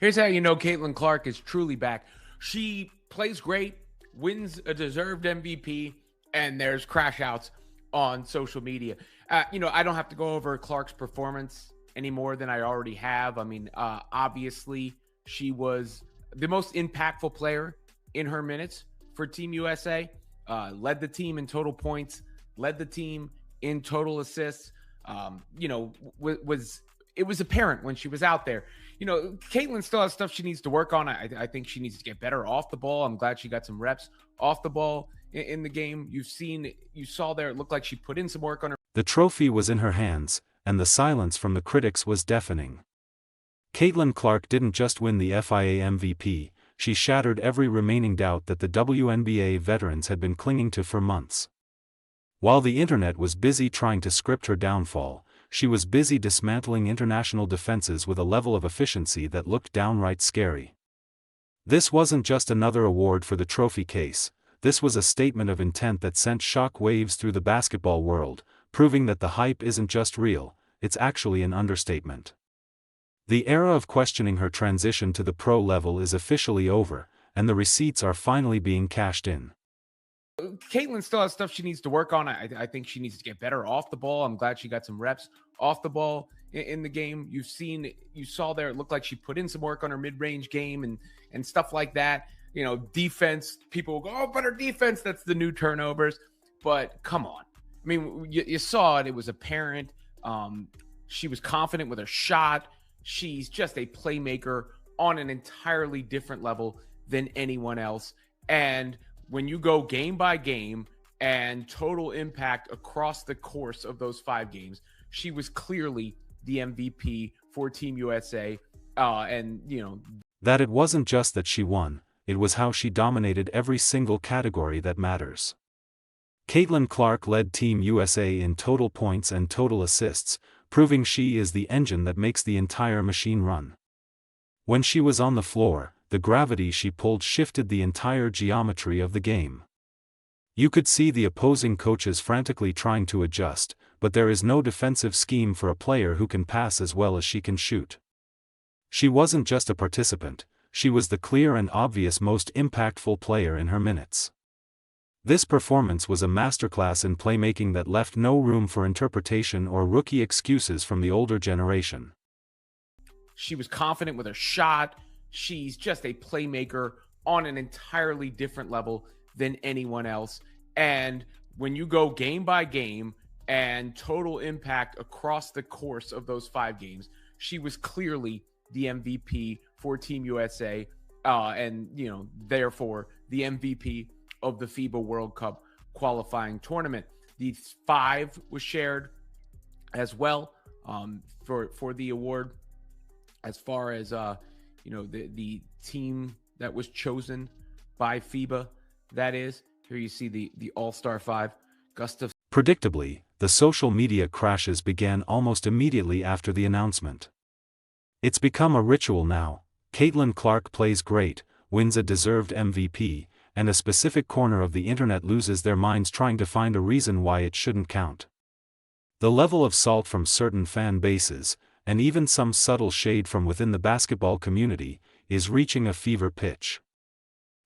Here's how you know Caitlin Clark is truly back. She plays great, wins a deserved MVP, and there's crash outs on social media. I don't have to go over Clark's performance any more than I already have. I mean, obviously, she was the most impactful player in her minutes for Team USA, led the team in total points, led the team in total assists. It was apparent when she was out there. Caitlin still has stuff she needs to work on. I think she needs to get better off the ball. I'm glad she got some reps off the ball in the game. You saw there, it looked like she put in some work on her. The trophy was in her hands, and the silence from the critics was deafening. Caitlin Clark didn't just win the FIA MVP, she shattered every remaining doubt that the WNBA veterans had been clinging to for months. While the internet was busy trying to script her downfall, she was busy dismantling international defenses with a level of efficiency that looked downright scary. This wasn't just another award for the trophy case, this was a statement of intent that sent shock waves through the basketball world, proving that the hype isn't just real, it's actually an understatement. The era of questioning her transition to the pro level is officially over, and the receipts are finally being cashed in. Caitlin still has stuff she needs to work on. I think she needs to get better off the ball. I'm glad she got some reps off the ball in the game. You saw there, it looked like she put in some work on her mid-range game and stuff like that. Defense, people will go, oh, but her defense, that's the new turnovers. But come on. I mean, you saw it. It was apparent. She was confident with her shot. She's just a playmaker on an entirely different level than anyone else. And when you go game by game and total impact across the course of those 5 games, she was clearly the MVP for Team USA. That it wasn't just that she won, it was how she dominated every single category that matters. Caitlin Clark led Team USA in total points and total assists, proving she is the engine that makes the entire machine run. When she was on the floor, the gravity she pulled shifted the entire geometry of the game. You could see the opposing coaches frantically trying to adjust, but there is no defensive scheme for a player who can pass as well as she can shoot. She wasn't just a participant, she was the clear and obvious most impactful player in her minutes. This performance was a masterclass in playmaking that left no room for interpretation or rookie excuses from the older generation. She was confident with her shot. She's just a playmaker on an entirely different level than anyone else. And when you go game by game and total impact across the course of those 5 games, she was clearly the MVP for Team USA, therefore the MVP of the FIBA World Cup qualifying tournament. The 5 was shared as well for the award. As far as the team that was chosen by FIBA, that is. Here you see the All-Star 5. Predictably, the social media crashes began almost immediately after the announcement. It's become a ritual now. Caitlin Clark plays great, wins a deserved MVP, and a specific corner of the internet loses their minds trying to find a reason why it shouldn't count. The level of salt from certain fan bases, and even some subtle shade from within the basketball community, is reaching a fever pitch.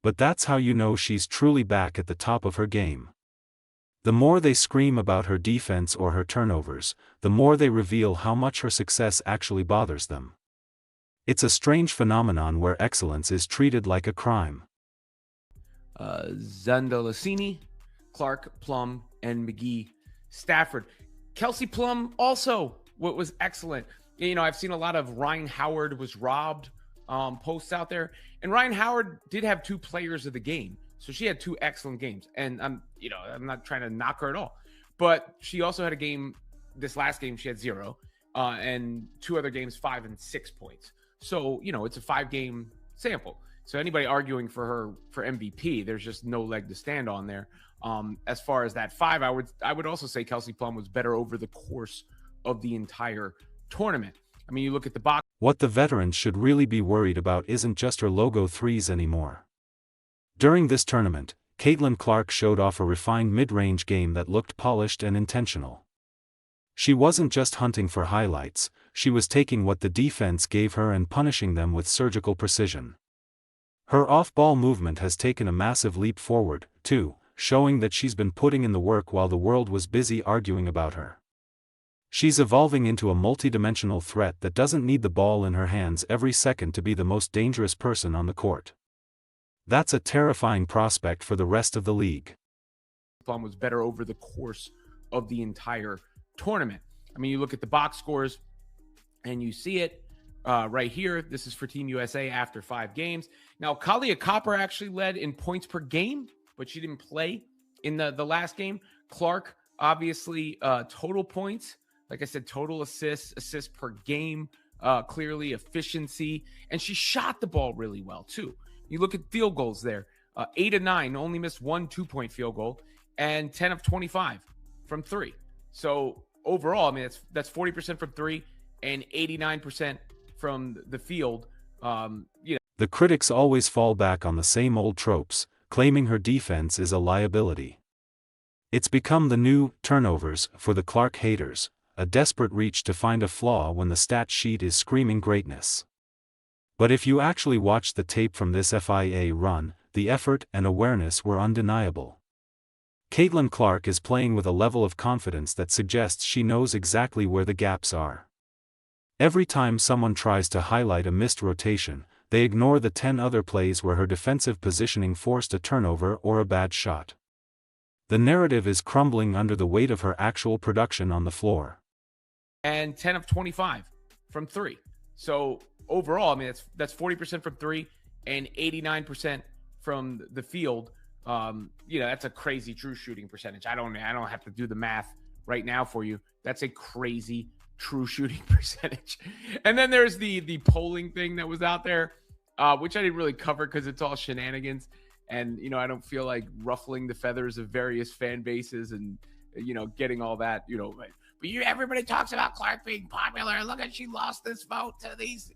But that's how you know she's truly back at the top of her game. The more they scream about her defense or her turnovers, the more they reveal how much her success actually bothers them. It's a strange phenomenon where excellence is treated like a crime. Zandalasini, Clark, Plum, and McGee. Stafford. Kelsey Plum also was excellent. I've seen a lot of Ryan Howard was robbed posts out there. And Ryan Howard did have 2 players of the game. So she had 2 excellent games. And I'm not trying to knock her at all. But she also had a game, this last game, she had 0. And 2 other games, 5 and 6 points. So, it's a 5-game sample. So anybody arguing for her for MVP, there's just no leg to stand on there. As far as that 5, I would also say Kelsey Plum was better over the course of the entire tournament. I mean, you look at the box. What the veterans should really be worried about isn't just her logo 3s anymore. During this tournament, Caitlin Clark showed off a refined mid-range game that looked polished and intentional. She wasn't just hunting for highlights, she was taking what the defense gave her and punishing them with surgical precision. Her off-ball movement has taken a massive leap forward, too, showing that she's been putting in the work while the world was busy arguing about her. She's evolving into a multidimensional threat that doesn't need the ball in her hands every second to be the most dangerous person on the court. That's a terrifying prospect for the rest of the league. Plum was better over the course of the entire tournament. I mean, you look at the box scores and you see it right here. This is for Team USA after 5 games. Now, Kalia Copper actually led in points per game, but she didn't play in the last game. Clark, obviously, total points. Like I said, total assists per game, clearly efficiency. And she shot the ball really well, too. You look at field goals there. 8 of 9, only missed 1 2-point field goal, and 10 of 25 from 3. So overall, I mean, that's 40% from 3 and 89% from the field. The critics always fall back on the same old tropes, claiming her defense is a liability. It's become the new turnovers for the Clark haters, a desperate reach to find a flaw when the stat sheet is screaming greatness. But if you actually watch the tape from this FIA run, the effort and awareness were undeniable. Caitlin Clark is playing with a level of confidence that suggests she knows exactly where the gaps are. Every time someone tries to highlight a missed rotation, they ignore the 10 other plays where her defensive positioning forced a turnover or a bad shot. The narrative is crumbling under the weight of her actual production on the floor. And 10 of 25 from 3. So overall, I mean, that's 40% from 3 and 89% from the field. That's a crazy true shooting percentage. I don't have to do the math right now for you. That's a crazy true shooting percentage. And then there's the polling thing that was out there, which I didn't really cover because it's all shenanigans. And, I don't feel like ruffling the feathers of various fan bases and, getting all that, but everybody talks about Clark being popular. Look at, she lost this vote to these,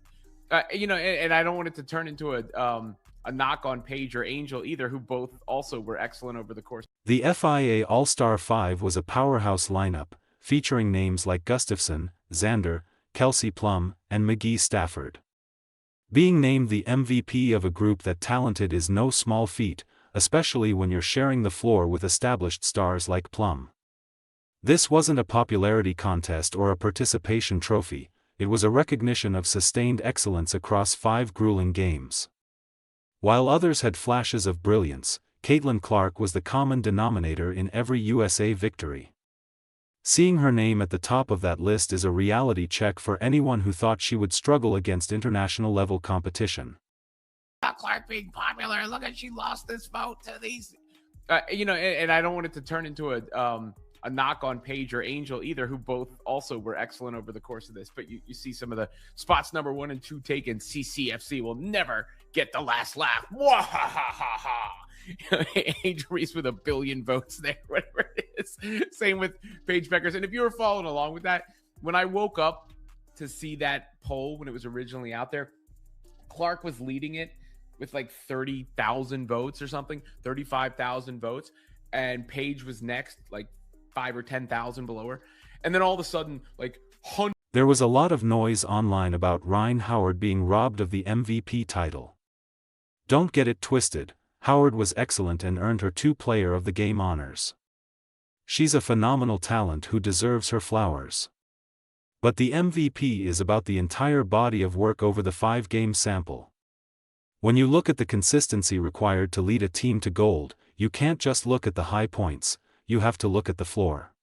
and I don't want it to turn into a knock on Paige or Angel either, who both also were excellent over the course. The FIA All-Star 5 was a powerhouse lineup, featuring names like Gustafson, Xander, Kelsey Plum, and McGee Stafford. Being named the MVP of a group that talented is no small feat, especially when you're sharing the floor with established stars like Plum. This wasn't a popularity contest or a participation trophy, it was a recognition of sustained excellence across 5 grueling games. While others had flashes of brilliance, Caitlin Clark was the common denominator in every USA victory. Seeing her name at the top of that list is a reality check for anyone who thought she would struggle against international-level competition. Clark being popular, look at, she lost this vote to these, and I don't want it to turn into a knock on Paige or Angel either, who both also were excellent over the course of this. But you see some of the spots number 1 and 2 taken. CCFC will never get the last laugh. Angel Reese with 1 billion votes there, whatever it is. Same with Paige Beckers. And if you were following along with that, when I woke up to see that poll when it was originally out there, Clark was leading it with like 30,000 votes or something, 35,000 votes. And Paige was next, like 5 or 10,000 below her. And then all of a sudden, like hundreds. There was a lot of noise online about Rhyne Howard being robbed of the MVP title. Don't get it twisted, Howard was excellent and earned her 2 Player of the Game honors. She's a phenomenal talent who deserves her flowers. But the MVP is about the entire body of work over the 5-game sample. When you look at the consistency required to lead a team to gold, you can't just look at the high points, you have to look at the floor.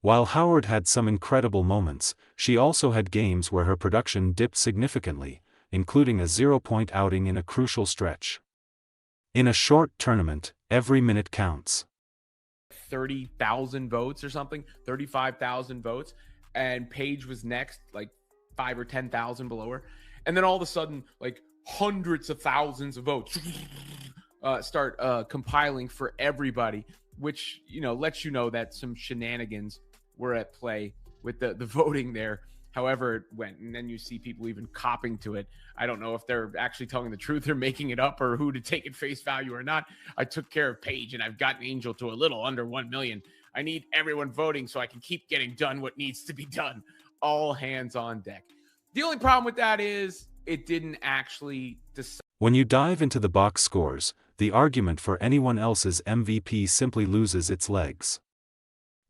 While Howard had some incredible moments, she also had games where her production dipped significantly, including a 0-point outing in a crucial stretch. In a short tournament, every minute counts. 30,000 votes or something, 35,000 votes, and Paige was next, like 5 or 10,000 below her. And then all of a sudden, like hundreds of thousands of votes start compiling for everybody, which, lets you know that some shenanigans were at play with the voting there. However it went, and then you see people even copping to it. I don't know if they're actually telling the truth or making it up or who to take at face value or not. I took care of Paige, and I've gotten Angel to a little under 1 million. I need everyone voting so I can keep getting done what needs to be done. all hands on deck. The only problem with that is it didn't actually decide. When you dive into the box scores, the argument for anyone else's MVP simply loses its legs.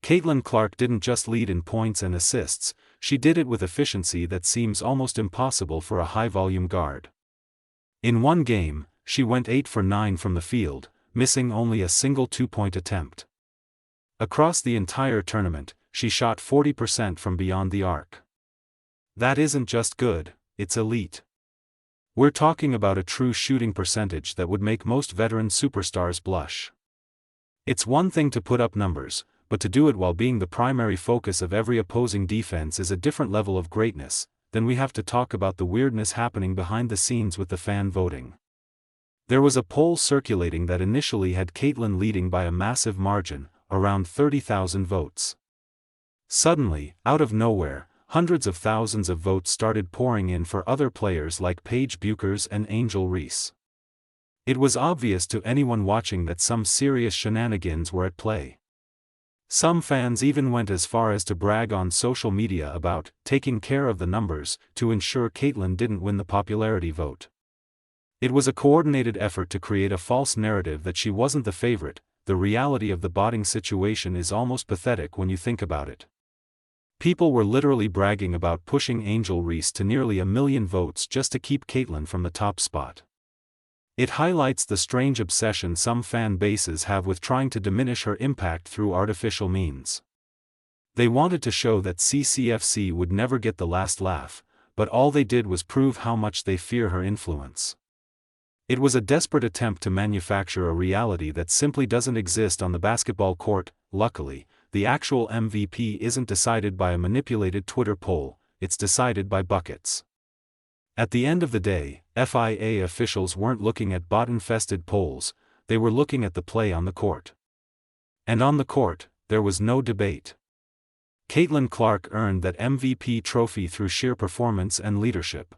Caitlin Clark didn't just lead in points and assists, she did it with efficiency that seems almost impossible for a high-volume guard. In one game, she went 8 for 9 from the field, missing only a single 2-point attempt. Across the entire tournament, she shot 40% from beyond the arc. That isn't just good, it's elite. We're talking about a true shooting percentage that would make most veteran superstars blush. It's one thing to put up numbers, but to do it while being the primary focus of every opposing defense is a different level of greatness. Then we have to talk about the weirdness happening behind the scenes with the fan voting. There was a poll circulating that initially had Caitlin leading by a massive margin, around 30,000 votes. Suddenly, out of nowhere, hundreds of thousands of votes started pouring in for other players like Paige Bueckers and Angel Reese. It was obvious to anyone watching that some serious shenanigans were at play. Some fans even went as far as to brag on social media about taking care of the numbers to ensure Caitlin didn't win the popularity vote. It was a coordinated effort to create a false narrative that she wasn't the favorite. The reality of the botting situation is almost pathetic when you think about it. People were literally bragging about pushing Angel Reese to nearly 1 million votes just to keep Caitlin from the top spot. It highlights the strange obsession some fan bases have with trying to diminish her impact through artificial means. They wanted to show that CCFC would never get the last laugh, but all they did was prove how much they fear her influence. It was a desperate attempt to manufacture a reality that simply doesn't exist on the basketball court. Luckily, the actual MVP isn't decided by a manipulated Twitter poll, it's decided by buckets. At the end of the day, FIA officials weren't looking at bot-infested polls, they were looking at the play on the court. And on the court, there was no debate. Caitlin Clark earned that MVP trophy through sheer performance and leadership.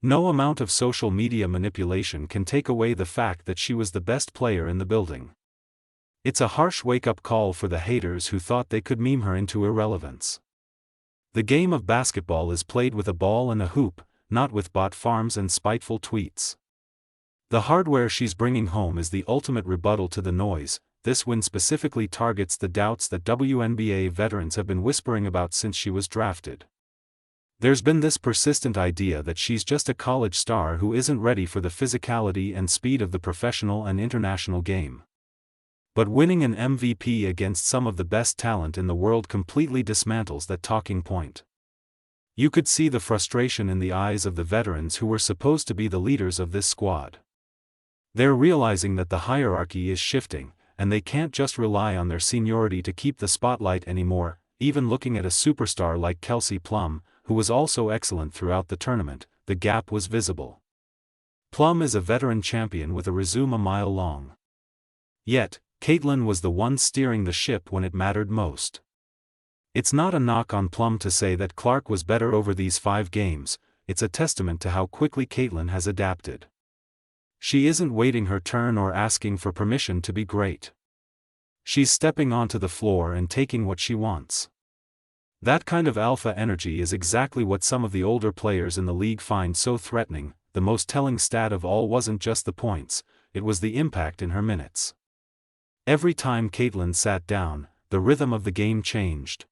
No amount of social media manipulation can take away the fact that she was the best player in the building. It's a harsh wake-up call for the haters who thought they could meme her into irrelevance. The game of basketball is played with a ball and a hoop, not with bot farms and spiteful tweets. The hardware she's bringing home is the ultimate rebuttal to the noise. This win specifically targets the doubts that WNBA veterans have been whispering about since she was drafted. There's been this persistent idea that she's just a college star who isn't ready for the physicality and speed of the professional and international game. But winning an MVP against some of the best talent in the world completely dismantles that talking point. You could see the frustration in the eyes of the veterans who were supposed to be the leaders of this squad. They're realizing that the hierarchy is shifting, and they can't just rely on their seniority to keep the spotlight anymore. Even looking at a superstar like Kelsey Plum, who was also excellent throughout the tournament, the gap was visible. Plum is a veteran champion with a resume a mile long. Yet, Caitlin was the one steering the ship when it mattered most. It's not a knock on Plum to say that Clark was better over these 5 games, it's a testament to how quickly Caitlin has adapted. She isn't waiting her turn or asking for permission to be great. She's stepping onto the floor and taking what she wants. That kind of alpha energy is exactly what some of the older players in the league find so threatening. The most telling stat of all wasn't just the points, it was the impact in her minutes. Every time Caitlin sat down, the rhythm of the game changed.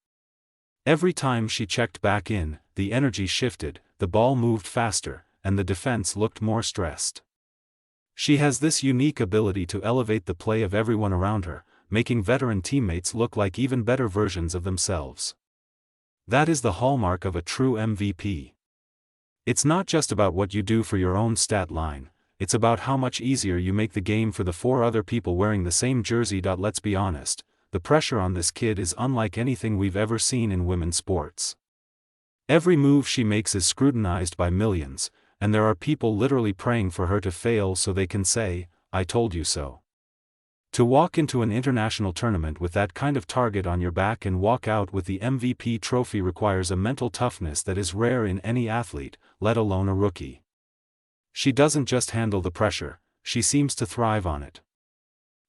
Every time she checked back in, the energy shifted, the ball moved faster, and the defense looked more stressed. She has this unique ability to elevate the play of everyone around her, making veteran teammates look like even better versions of themselves. That is the hallmark of a true MVP. It's not just about what you do for your own stat line, it's about how much easier you make the game for the 4 other people wearing the same jersey. Let's be honest, the pressure on this kid is unlike anything we've ever seen in women's sports. Every move she makes is scrutinized by millions, and there are people literally praying for her to fail so they can say, "I told you so." To walk into an international tournament with that kind of target on your back and walk out with the MVP trophy requires a mental toughness that is rare in any athlete, let alone a rookie. She doesn't just handle the pressure, she seems to thrive on it.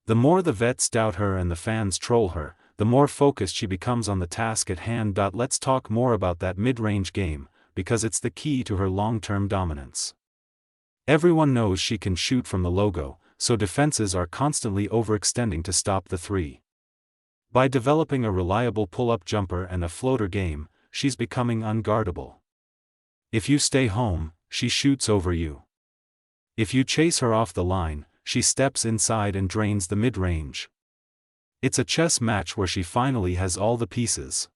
The more the vets doubt her and the fans troll her, the more focused she becomes on the task at hand. Let's talk more about that mid-range game, because it's the key to her long-term dominance. Everyone knows she can shoot from the logo, so defenses are constantly overextending to stop the three. By developing a reliable pull-up jumper and a floater game, she's becoming unguardable. If you stay home, she shoots over you. If you chase her off the line, she steps inside and drains the mid-range. It's a chess match where she finally has all the pieces.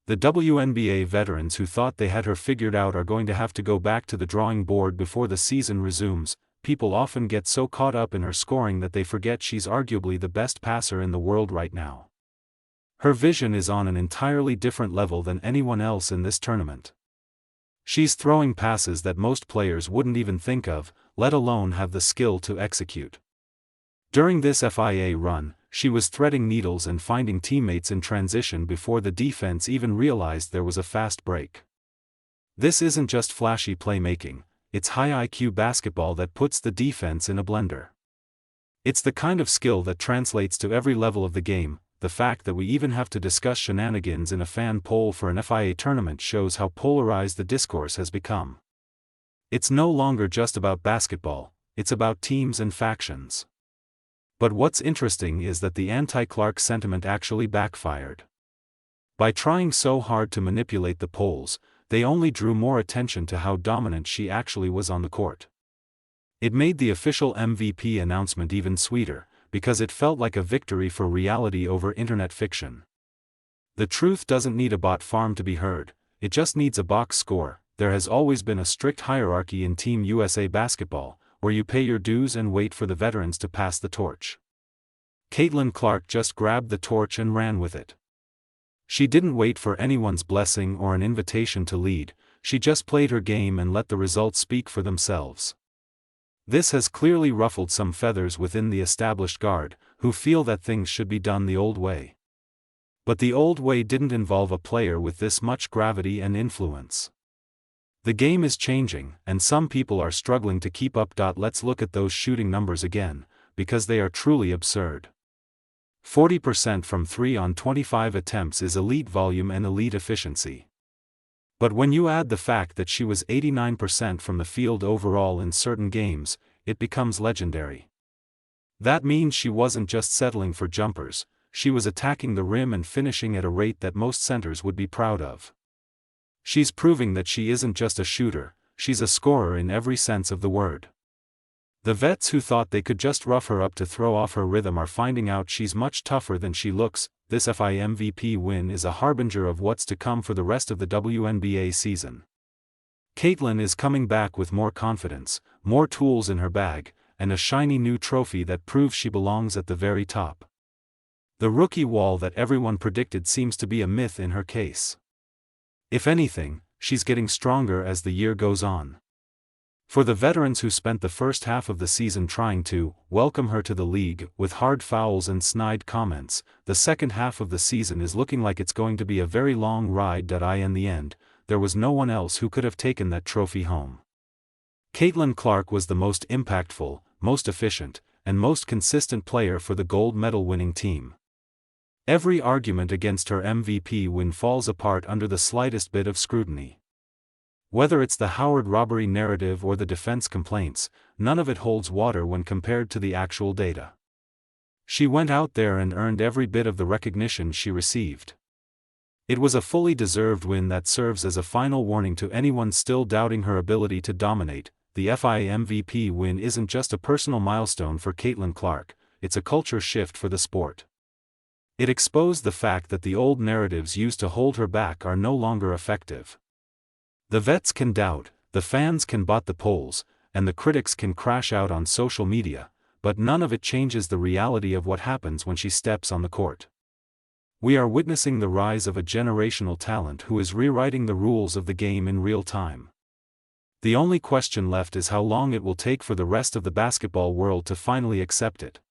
The WNBA veterans who thought they had her figured out are going to have to go back to the drawing board before the season resumes. People often get so caught up in her scoring that they forget she's arguably the best passer in the world right now. Her vision is on an entirely different level than anyone else in this tournament. She's throwing passes that most players wouldn't even think of, let alone have the skill to execute. During this FIA run, she was threading needles and finding teammates in transition before the defense even realized there was a fast break. This isn't just flashy playmaking, it's high IQ basketball that puts the defense in a blender. It's the kind of skill that translates to every level of the game. The fact that we even have to discuss shenanigans in a fan poll for an FIA tournament shows how polarized the discourse has become. It's no longer just about basketball, it's about teams and factions. But what's interesting is that the anti-Clark sentiment actually backfired. By trying so hard to manipulate the polls, they only drew more attention to how dominant she actually was on the court. It made the official MVP announcement even sweeter, because it felt like a victory for reality over internet fiction. The truth doesn't need a bot farm to be heard, it just needs a box score. There has always been a strict hierarchy in Team USA basketball, where you pay your dues and wait for the veterans to pass the torch. Caitlin Clark just grabbed the torch and ran with it. She didn't wait for anyone's blessing or an invitation to lead, she just played her game and let the results speak for themselves. This has clearly ruffled some feathers within the established guard, who feel that things should be done the old way. But the old way didn't involve a player with this much gravity and influence. The game is changing, and some people are struggling to keep up. Let's look at those shooting numbers again, because they are truly absurd. 40% from 3 on 25 attempts is elite volume and elite efficiency. But when you add the fact that she was 89% from the field overall in certain games, it becomes legendary. That means she wasn't just settling for jumpers, she was attacking the rim and finishing at a rate that most centers would be proud of. She's proving that she isn't just a shooter, she's a scorer in every sense of the word. The vets who thought they could just rough her up to throw off her rhythm are finding out she's much tougher than she looks. This FI MVP win is a harbinger of what's to come for the rest of the WNBA season. Caitlin is coming back with more confidence, more tools in her bag, and a shiny new trophy that proves she belongs at the very top. The rookie wall that everyone predicted seems to be a myth in her case. If anything, she's getting stronger as the year goes on. For the veterans who spent the first half of the season trying to welcome her to the league with hard fouls and snide comments, the second half of the season is looking like it's going to be a very long ride. In the end, there was no one else who could have taken that trophy home. Caitlin Clark was the most impactful, most efficient, and most consistent player for the gold medal winning team. Every argument against her MVP win falls apart under the slightest bit of scrutiny. Whether it's the Howard robbery narrative or the defense complaints, none of it holds water when compared to the actual data. She went out there and earned every bit of the recognition she received. It was a fully deserved win that serves as a final warning to anyone still doubting her ability to dominate. The FI MVP win isn't just a personal milestone for Caitlin Clark, it's a culture shift for the sport. It exposed the fact that the old narratives used to hold her back are no longer effective. The vets can doubt, the fans can bot the polls, and the critics can crash out on social media, but none of it changes the reality of what happens when she steps on the court. We are witnessing the rise of a generational talent who is rewriting the rules of the game in real time. The only question left is how long it will take for the rest of the basketball world to finally accept it.